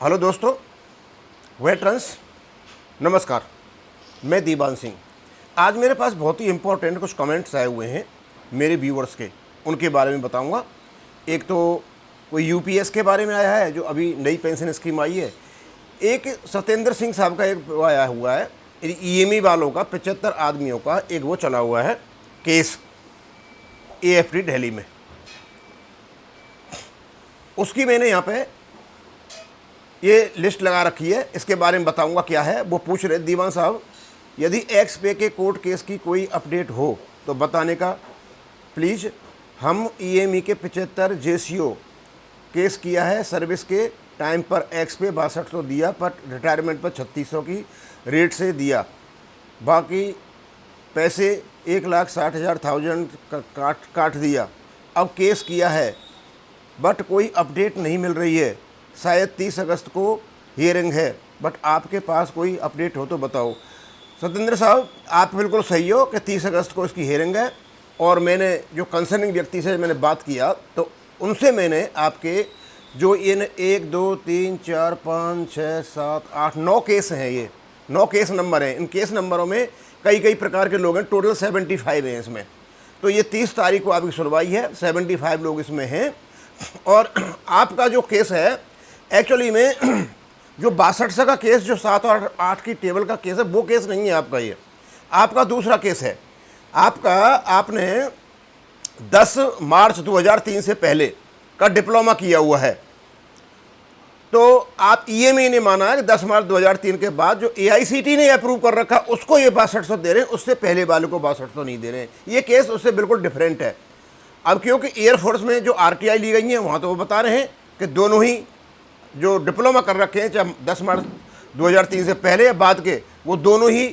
Hello दोस्तों, veterans, नमस्कार। मैं दीवान सिंह। आज मेरे पास बहुत ही इम्पोर्टेंट कुछ कमेंट्स आए हुए हैं मेरे व्यूवर्स के, उनके बारे में बताऊंगा। एक तो कोई यूपीएस के बारे में आया है, जो अभी नई पेंशन स्कीम आई है। एक सत्येंद्र सिंह साहब का एक आया हुआ है, ईएमई वालों का 75 आदमियों का एक वो चला हुआ है केस एएफटी दिल्ली में। उसकी मैंने यहाँ पे ये लिस्ट लगा रखी है, इसके बारे में बताऊंगा क्या है। वो पूछ रहे दीवान साहब, यदि एक्स पे के कोर्ट केस की कोई अपडेट हो तो बताने का प्लीज़। हम ईएमई के 75 जेसीओ केस किया है, सर्विस के टाइम पर एक्स पे 6200 दिया, पर रिटायरमेंट पर 3600 की रेट से दिया, बाकी पैसे 1,60,000 काट दिया। अब केस किया है बट कोई अपडेट नहीं मिल रही है। शायद 30 अगस्त को हियरिंग है, बट आपके पास कोई अपडेट हो तो बताओ। सत्येंद्र साहब, आप बिल्कुल सही हो कि 30 अगस्त को इसकी हियरिंग है, और मैंने जो कंसर्निंग व्यक्ति से मैंने बात किया तो उनसे मैंने आपके जो इन 1 2 3 4 5 6 7 8 9 केस हैं, ये 9 केस नंबर हैं। इन केस नंबरों में कई कई प्रकार के लोग हैं, टोटल 75 हैं इसमें। तो ये 30 तारीख को आपकी सुनवाई है, 75 लोग इसमें हैं। और आपका जो केस है एक्चुअली में जो 62 का केस, जो 7 और 8 की टेबल का केस है, वो केस नहीं है आपका। ये आपका दूसरा केस है। आपने 10 मार्च 2003 से पहले का डिप्लोमा किया हुआ है, तो आप ईएमई ने माना है कि 10 मार्च 2003 के बाद जो एआईसीटी ने अप्रूव कर रखा उसको ये 6200 दे रहे हैं, उससे पहले वाले को 6200 नहीं दे रहे हैं। ये केस उससे बिल्कुल डिफरेंट है। अब क्योंकि एयरफोर्स में जो आरटीआई ली गई है, वहाँ तो वो बता रहे हैं कि दोनों ही जो डिप्लोमा कर रखे हैं, चाहे 10 मार्च 2003 से पहले या बाद के, वो दोनों ही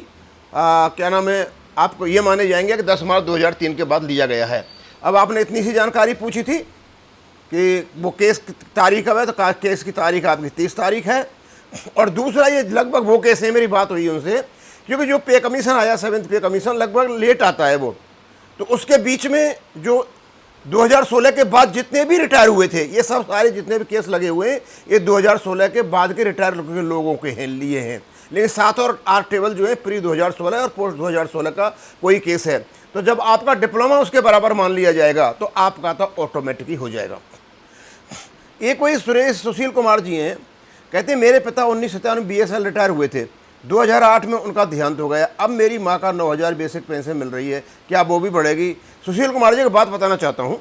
क्या नाम है, आपको ये माने जाएंगे कि 10 मार्च 2003 के बाद लिया गया है। अब आपने इतनी सी जानकारी पूछी थी कि वो केस की तारीख कब है, तो केस की तारीख आपकी 30 तारीख है। और दूसरा, ये लगभग वो केस है, मेरी बात हुई उनसे, क्योंकि जो पे कमीशन आया, 7th पे कमीशन लगभग लेट आता है वो, तो उसके बीच में जो 2016 के बाद जितने भी रिटायर हुए थे, ये सब सारे जितने भी केस लगे हुए हैं, ये 2016 के बाद के रिटायर लोगों के हैं, लिए हैं। लेकिन 7 और 8 टेबल जो है प्री 2016 और पोस्ट 2016 का कोई केस है। तो जब आपका डिप्लोमा उसके बराबर मान लिया जाएगा तो आपका तो ऑटोमेटिक ही हो जाएगा। ये कोई सुशील कुमार जी हैं, कहते हैं मेरे पिता 1997 बीएसएल रिटायर हुए थे, 2008 में उनका देहांत हो गया। अब मेरी माँ का 9,000 बेसिक पेंशन मिल रही है, क्या वो भी बढ़ेगी? सुशील कुमार जी की बात बताना चाहता हूँ।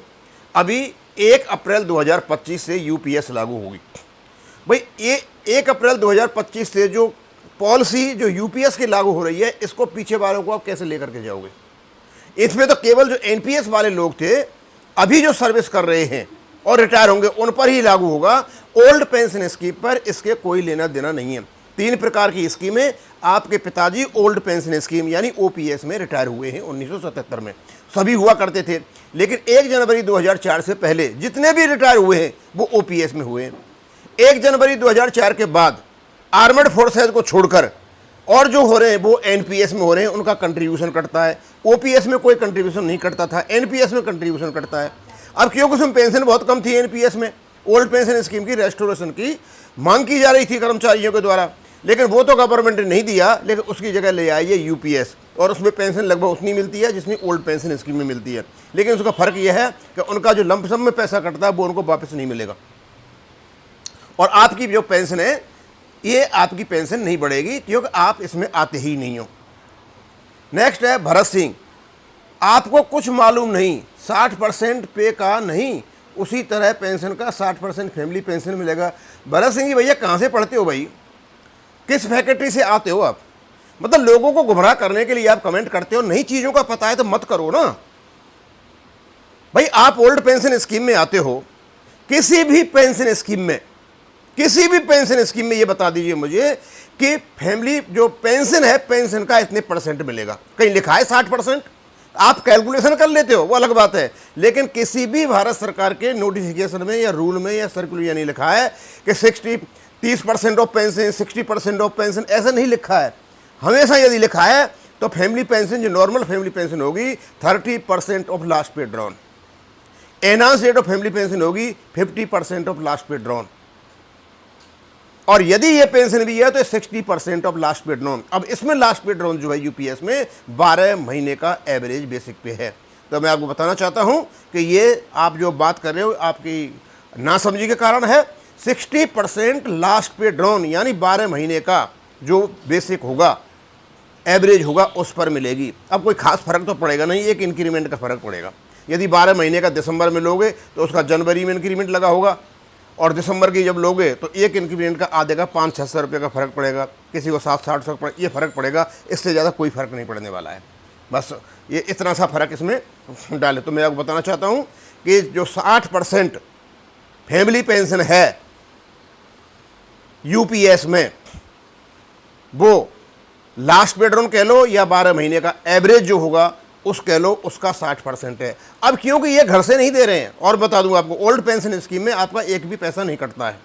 अभी 1 अप्रैल 2025 से यूपीएस लागू होगी। भाई ये 1 अप्रैल 2025 से जो पॉलिसी जो यूपीएस की लागू हो रही है, इसको पीछे वालों को आप कैसे लेकर के जाओगे? इसमें तो केवल जो एनपीएस वाले लोग थे, अभी जो सर्विस कर रहे हैं और रिटायर होंगे, उन पर ही लागू होगा। ओल्ड पेंशन स्कीम पर इसके कोई लेना देना नहीं है। 3 प्रकार की स्कीमें। आपके पिताजी ओल्ड पेंशन स्कीम यानी ओपीएस में रिटायर हुए हैं 1977 में, सभी हुआ करते थे। लेकिन 1 जनवरी 2004 से पहले जितने भी रिटायर हुए हैं वो ओपीएस में हुए हैं। 1 जनवरी 2004 के बाद आर्मड फोर्सेज को छोड़कर और जो हो रहे हैं वो एनपीएस में हो रहे हैं, उनका कंट्रीब्यूशन कटता है। ओपीएस में कोई कंट्रीब्यूशन नहीं कटता था, एनपीएस में कंट्रीब्यूशन कटता है। अब क्योंकि उसमें पेंशन बहुत कम थी, एनपीएस में ओल्ड पेंशन स्कीम की रेस्टोरेशन की मांग की जा रही थी कर्मचारियों के द्वारा, लेकिन वो तो गवर्नमेंट ने नहीं दिया। लेकिन उसकी जगह ले आई है यूपीएस, और उसमें पेंशन लगभग उतनी मिलती है जितनी ओल्ड पेंशन स्कीम में मिलती है। लेकिन उसका फर्क यह है कि उनका जो लंप सम में पैसा कटता है वो उनको वापस नहीं मिलेगा, और आपकी जो पेंशन है, ये आपकी पेंशन नहीं बढ़ेगी क्योंकि आप इसमें आते ही नहीं हो। नेक्स्ट है भरत सिंह, आपको कुछ मालूम नहीं, 60% पे का नहीं, उसी तरह पेंशन का 60% फैमिली पेंशन मिलेगा। भरत सिंह जी भैया, कहाँ से पढ़ते हो भाई? किस फैकल्टी से आते हो आप? मतलब लोगों को गुमराह करने के लिए आप कमेंट करते हो। नई चीजों का पता है तो मत करो ना भाई। आप ओल्ड पेंशन स्कीम में आते हो, किसी भी पेंशन स्कीम में, किसी भी पेंशन स्कीम में ये बता दीजिए मुझे कि फैमिली जो पेंशन है, पेंशन का इतने % मिलेगा। कहीं लिखा है 60%? आप कैलकुलेशन कर लेते हो, वो अलग बात है। लेकिन किसी भी भारत सरकार के नोटिफिकेशन में या रूल में या सर्कुलर नहीं लिखा है कि 30% ऑफ पेंशन, 60% ऑफ पेंशन, ऐसा नहीं लिखा है। हमेशा यदि लिखा है तो फैमिली पेंशन, जो नॉर्मल फैमिली पेंशन होगी, 30% ऑफ लास्ट पे drawn. Enhance rate of family pension होगी 50% ऑफ लास्ट पे ड्रॉन। और यदि ये पेंशन भी है तो 60% ऑफ लास्ट पे ड्रॉन। अब इसमें लास्ट पे ड्रॉन जो है यूपीएस में 12 महीने का एवरेज बेसिक पे है। तो मैं आपको बताना चाहता हूं कि ये आप जो बात कर रहे हो आपकी नासमझी के कारण है। 60% लास्ट पे ड्रॉन यानी 12 महीने का जो बेसिक होगा, एवरेज होगा, उस पर मिलेगी। अब कोई खास फर्क तो पड़ेगा नहीं, एक इंक्रीमेंट का फर्क पड़ेगा। यदि 12 महीने का दिसंबर में लोगे तो उसका जनवरी में इंक्रीमेंट लगा होगा, और दिसंबर की जब लोगे तो एक इंक्रीमेंट का आधे का 500-600 रुपये का फर्क पड़ेगा, किसी को 700-800 ये फर्क पड़ेगा। इससे ज़्यादा कोई फर्क नहीं पड़ने वाला है। बस ये इतना सा फर्क इसमें डाले। तो मैं आपको बताना चाहता हूँ कि जो 60% फैमिली पेंशन है यूपीएस में, वो लास्ट पे ड्रॉन कह लो या 12 महीने का एवरेज जो होगा उस कह लो, उसका 60% है। अब क्योंकि ये घर से नहीं दे रहे हैं, और बता दूं आपको, ओल्ड पेंशन स्कीम में आपका एक भी पैसा नहीं कटता है।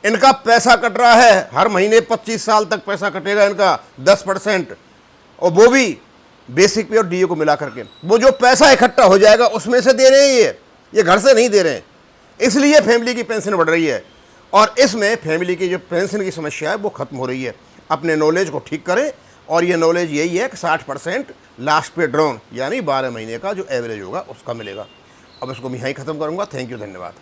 इनका पैसा कट रहा है हर महीने, 25 साल तक पैसा कटेगा इनका 10%, और वो भी बेसिक पे और डीए को मिला करके। वो जो पैसा इकट्ठा हो जाएगा उसमें से दे रहे हैं, ये घर से नहीं दे रहे हैं। इसलिए फैमिली की पेंशन बढ़ रही है, और इसमें फैमिली की जो पेंशन की समस्या है वो खत्म हो रही है। अपने नॉलेज को ठीक करें, और ये नॉलेज यही है कि 60% लास्ट पे ड्रॉन यानी 12 महीने का जो एवरेज होगा उसका मिलेगा। अब इसको मैं यहीं ख़त्म करूँगा। थैंक यू, धन्यवाद।